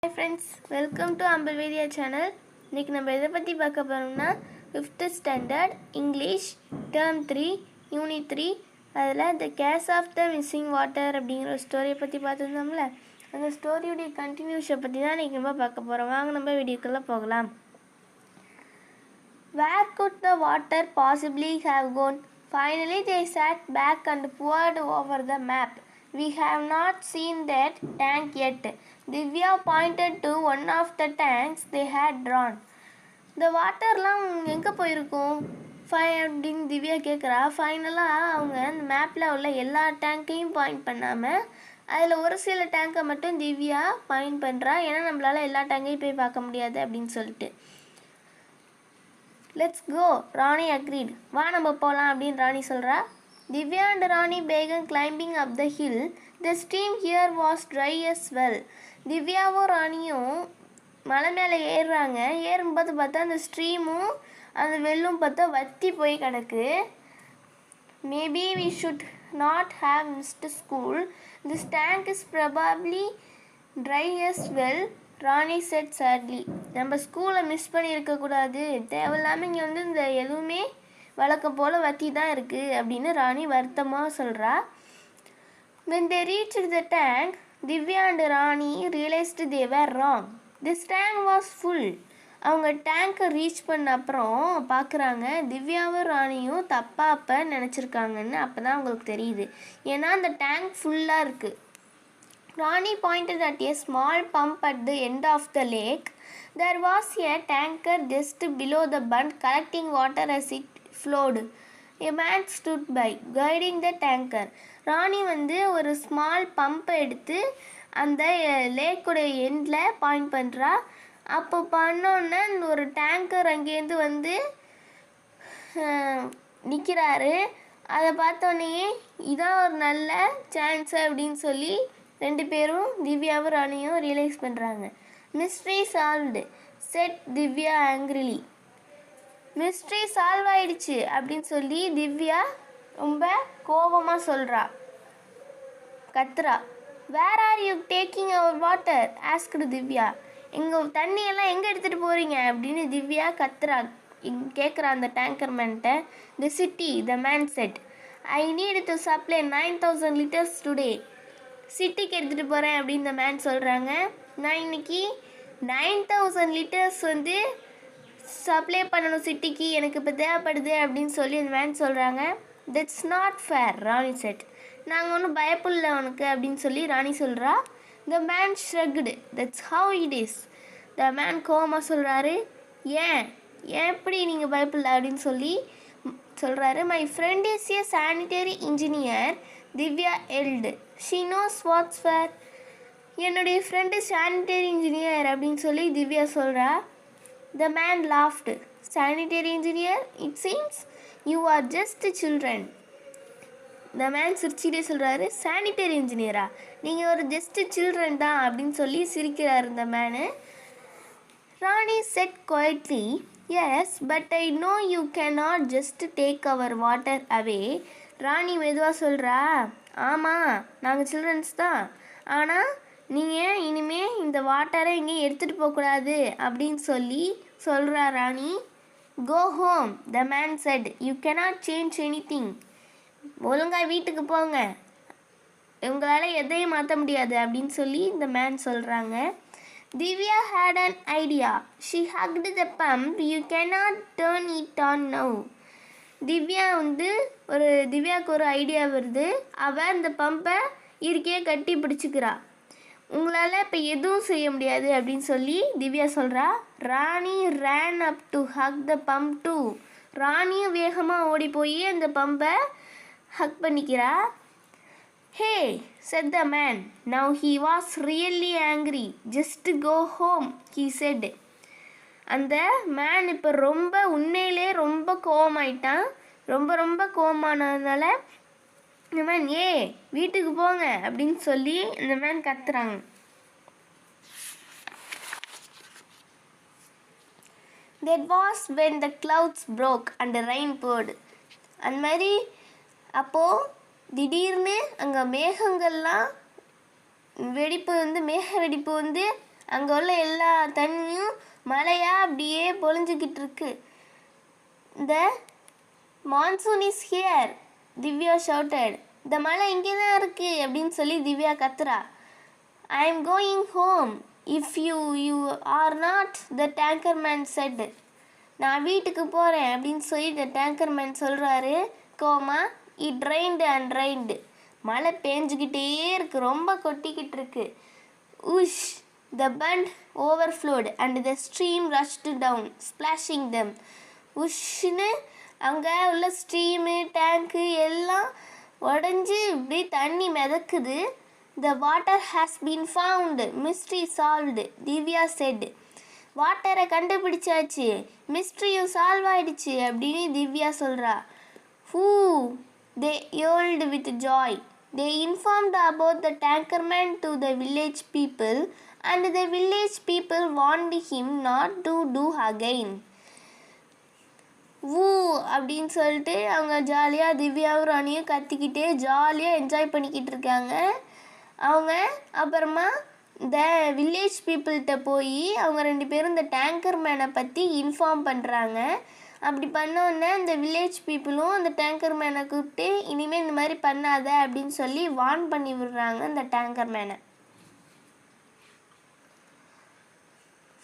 Hi friends, welcome to Ambelvedia channel. இன்னைக்கு நம்ம எதை பற்றி பார்க்க போகிறோம்னா 5th standard English term 3 unit 3 அதில் the case of the missing water அப்படிங்கிற ஒரு ஸ்டோரியை பற்றி பார்த்துருந்தோம்ல, அந்த ஸ்டோரியுடைய கண்டினியூஷனை பற்றி தான் இன்றைக்கி நம்ம பார்க்க போகிறோம். வாங்க நம்ம வீடியோக்குள்ளே போகலாம். Where could the water possibly have gone? Finally they sat back and pored over the map. We have not seen that tank yet. Divya pointed to one of the tanks they had drawn. The waterலாம் எங்கே போயிருக்கும் அப்படின்னு திவ்யா கேட்குறா. ஃபைனலாக அவங்க அந்த மேப்பில் உள்ள எல்லா டேங்க்கையும் பாயிண்ட் பண்ணாமல் அதில் ஒரு சில டேங்கை மட்டும் திவ்யா பாயிண்ட் பண்ணுறா. ஏன்னா நம்மளால் எல்லா டேங்கையும் போய் பார்க்க முடியாது அப்படின்னு சொல்லிட்டு. Let's go, Rani agreed. வா நம்ம போகலாம் அப்படின்னு ராணி சொல்கிறா. Divya and Rani began climbing up the hill. The stream here was dry as well. திவ்யாவும் ராணியும் மலை மேலே ஏறுறாங்க. ஏறும்போது பார்த்தா அந்த ஸ்ட்ரீமும் அந்த வெள்ளும் பார்த்தா வற்றி போய் கிடக்கு. Maybe we should not have missed school. This tank is probably dry as well. Rani set sadly. நம்ம ஸ்கூலை மிஸ் பண்ணியிருக்கக்கூடாது, தேவையில்லாமல் இங்கே வந்து இந்த எதுவுமே வழக்கம் போல் வற்றி தான் இருக்குது அப்படின்னு ராணி வருத்தமாக சொல்கிறா. When they reached the tank, Divya and Rani realized they were wrong. This tank was full. அவங்க டேங்கை ரீச் பண்ண அப்புறம் பார்க்குறாங்க திவ்யாவும் ராணியும் தப்பாக அப்போ நினச்சிருக்காங்கன்னு. அப்போ தான் அவங்களுக்கு தெரியுது, ஏன்னா அந்த டேங்க் ஃபுல்லாக இருக்குது. Rani pointed at a small pump at the end of the lake. There was a tanker just below the bund collecting water as it flowed. A man stood by, guiding the tanker. ராணி வந்து ஒரு small பம்பை எடுத்து அந்த லேக்குடைய எண்டில் point பண்ணுறா. அப்போ பண்ணோன்னே ஒரு tanker அங்கேருந்து வந்து நிற்கிறாரு. அதை பார்த்தோன்னே இதான் ஒரு நல்ல சான்ஸு அப்படின்னு சொல்லி ரெண்டு பேரும் திவ்யாவும் ராணியும் ரியலைஸ் பண்ணுறாங்க. Mystery solved, said Divya angrily. Mystery solve ஆயிடுச்சு அப்படின்னு சொல்லி திவ்யா ரொம்ப கோபமாக சொல்கிறா, கத்துறா. Where are you taking our water asked Divya. எங்கள் தண்ணியெல்லாம் எங்கே எடுத்துகிட்டு போகிறீங்க அப்படின்னு திவ்யா கத்துறா, கேட்குறா அந்த டேங்கர் மேன்ட்ட. The city, the man said. I need to supply 9000 liters today. சிட்டிக்கு எடுத்துகிட்டு போகிறேன் அப்படின்னு இந்த மேன் சொல்கிறாங்க. நான் இன்னைக்கு 9000 liters வந்து சப்ளை பண்ணணும் சிட்டிக்கு, எனக்கு இப்போ தேவைப்படுது அப்படின்னு சொல்லி இந்த மேன் சொல்கிறாங்க. That's not fair, Rani said. நாங்கள் ஒன்றும் பயப்படல உனக்கு அப்படின்னு சொல்லி ராணி சொல்கிறா. The man shrugged. That's how it is. The man கோவமாக சொல்கிறாரு. ஏன் எப்படி நீங்கள் பயப்படல அப்படின்னு சொல்லி சொல்கிறாரு. My friend is a sanitary engineer, Divya yelled. She knows what's fair. என்னுடைய ஃப்ரெண்டு சானிடரி இன்ஜினியர் அப்படின்னு சொல்லி திவ்யா சொல்கிறா. The man laughed. Sanitary engineer, it seems you are just children. The man சிரிச்சிட்டே சொல்கிறாரு. சானிடரி இன்ஜினியரா, நீங்கள் ஒரு ஜஸ்ட் சில்ட்ரன் தான் அப்படின்னு சொல்லி சிரிக்கிறார் இந்த man. Rani said quietly, yes but I know you can not just take our water away. Rani மெதுவாக சொல்கிறா. ஆமாம், நாங்கள் சில்ட்ரன்ஸ் தான், ஆனால் நீங்கள் இனிமேல் இந்த வாட்டரை எங்கேயும் எடுத்துகிட்டு போகக்கூடாது அப்படின்னு சொல்லி சொல்கிறா Rani. Go home, the man said. You cannot change anything. ஒழுங்காக வீட்டுக்கு போங்க, உங்களால் எதையும் மாற்ற முடியாது அப்படின்னு சொல்லி இந்த மேன் சொல்கிறாங்க. Divya had an idea. She hugged the pump. You cannot turn it on now. திவ்யாவுக்கு ஒரு ஐடியா வருது. அவள் அந்த பம்பை இறுக்கியே கட்டி பிடிச்சிக்கிறா. உங்களால் இப்போ எதுவும் செய்ய முடியாது அப்படின்னு சொல்லி திவ்யா சொல்கிறா. ராணி ran up to hug the pump too. ராணியும் வேகமாக ஓடி போய் அந்த பம்பை ஹக் பண்ணிக்கிறா. ஹே said the man. Now he was really angry. Just go home, he said. அந்த மேன் இப்போ உண்மையிலே ரொம்ப கோவமாயிட்டான். ரொம்ப கோவமானதுனால இந்த மேன் வீட்டுக்கு போங்க அப்படின்னு சொல்லி இந்த மேன் கத்துறாங்க. That was when the clouds broke and rain poured. அந்த மாதிரி அப்போது திடீர்னு அங்கே மேகங்கள்லாம் மேக வெடிப்பு வந்து அங்கே உள்ள எல்லா தண்ணியும் மழையாக அப்படியே பொழிஞ்சிக்கிட்டு இருக்கு. The monsoon is here, Divya shouted. இந்த மழை இங்கே தான் இருக்கு அப்படின்னு சொல்லி திவ்யா கத்துறா. I am going home if you are not, the tanker man said. நான் வீட்டுக்கு போகிறேன் அப்படின்னு சொல்லி the tanker man சொல்கிறாரு. Coma it rained and rained. மழை பேஞ்சுக்கிட்டே இருக்கு, ரொம்ப கொட்டிக்கிட்டு இருக்கு. உஷ், the bund overflowed and the stream rushed down, splashing them. உஷ்னு அங்கே உள்ள ஸ்ட்ரீமு டேங்க்கு எல்லாம் உடஞ்சி இப்படி தண்ணி மிதக்குது. The water has been found, mystery solved, Divya said. வாட்டரை கண்டுபிடிச்சாச்சு, மிஸ்ட்ரியும் சால்வ் ஆயிடுச்சு அப்படின்னு திவ்யா சொல்கிறா. Who? They yelled with joy. They informed about the tanker man to the village people and the village people warned him not to do again. ஊ அப்படின்னு சொல்லிட்டு அவங்க ஜாலியாக திவ்யாவும் ராணியும் கத்திக்கிட்டே ஜாலியாக என்ஜாய் பண்ணிக்கிட்டு இருக்காங்க. அவங்க அப்புறமா இந்த வில்லேஜ் பீப்புள்கிட்ட போய் அவங்க 2 பேரும் இந்த டேங்கர் மேனை பற்றி இன்ஃபார்ம் பண்ணுறாங்க. அப்படி பண்ணோன்னே இந்த வில்லேஜ் பீப்புளும் அந்த டேங்கர் மேனை கூப்பிட்டு இனிமேல் இந்த மாதிரி பண்ணாத அப்படின்னு சொல்லி வார்ன் பண்ணி விடுறாங்க இந்த டேங்கர் மேனை.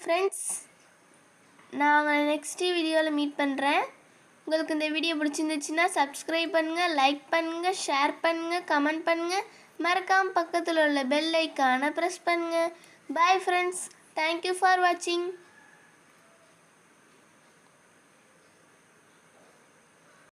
ஃப்ரெண்ட்ஸ், நான் உங்களை நெக்ஸ்ட் வீடியோவில் மீட் பண்ணுறேன். உங்களுக்கு இந்த வீடியோ பிடிச்சிருந்துச்சுன்னா சப்ஸ்கிரைப் பண்ணுங்கள், லைக் பண்ணுங்கள், ஷேர் பண்ணுங்கள், கமெண்ட் பண்ணுங்கள். மறக்காமல் பக்கத்தில் உள்ள பெல் ஐக்கானை ப்ரெஸ் பண்ணுங்கள். பாய் ஃப்ரெண்ட்ஸ், தேங்க்யூ ஃபார் வாட்சிங்.